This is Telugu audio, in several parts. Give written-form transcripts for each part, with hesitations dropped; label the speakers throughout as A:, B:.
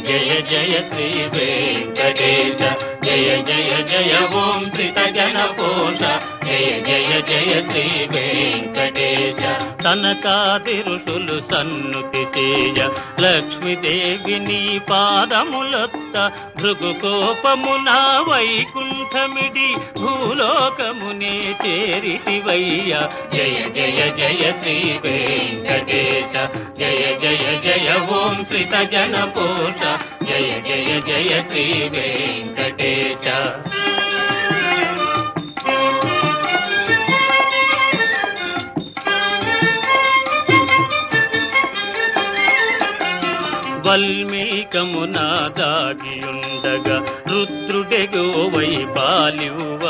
A: జయ జయ శ్రీ వెంకటేశ జయ జయ జయ ఓం శ్రీతజనపోష జయ జయ జయ శ్రీ వెంకటేశ తనకాది ఋషులు సన్నుతి చేయ లక్ష్మీదేవిని పాదములొత్త భృగుకోపమున వైకుంఠమిడి భూలోకమునే చేరితివయ్య జయ జయ జయ శ్రీ వెంకటేశ జయ జయ జయ ఓం శ్రీతజనపోష జయ జయ జయ శ్రీ వెంకటేశ వల్మీకమున దాగియుండగా రుద్రుడెగోవై పాలివ్వ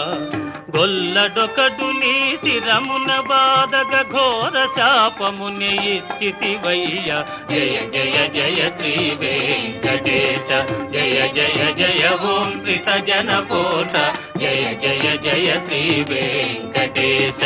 A: గొల్లడొకడు నీ శిరమున బాధగ ఘోర శాపముని ఇచ్చితివయ్య జయ జయ జయ శ్రీ వెంకటేశ జయ జయ జయ ఓం శ్రీతజనపోష జయ జయ జయ శ్రీ వెంకటేశ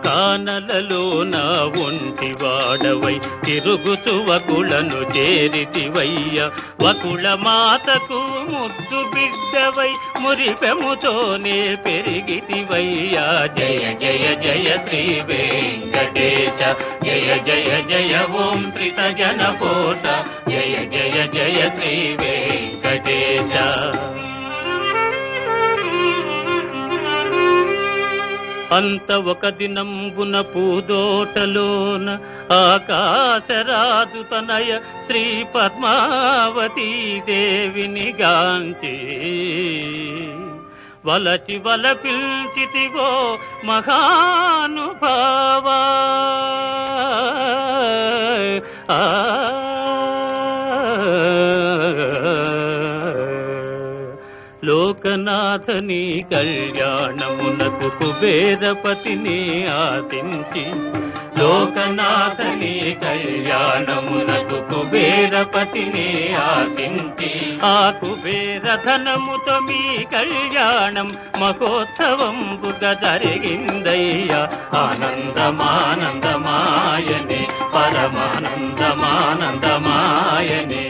A: కానలలో నా ఒంటి వాడవై తిరుగుతు వకులను చేరితివయ్య వకుల మాతకు ముద్దు బిడ్డవై మురిపెముతోనే పెరిగితివయ్య జయ జయ జయ శ్రీ వెంకటేశ జయ జయ జయ ఓం శ్రీతజనపోష జయ జయ జయ శ్రీ వెంకటేశ అంత ఒక దినంబున పూదోటలోన ఆకాశరాజు తనయ శ్రీ పద్మావతీ దేవిని గాంచి వలచి వల పిల్చితివో మహానుభావా లోకనాథని కళ్యాణమునకు కుబేరపతిని ఆశించి లోకనాథని కళ్యాణమునకు కుబేరపతిని ఆశించి ఆ కుబేర ధనముతో మీ కళ్యాణం మహోత్సవంబుగా జరిగిందయ్యా ఆనందమానందమాయనే పరమానందమానందమాయనే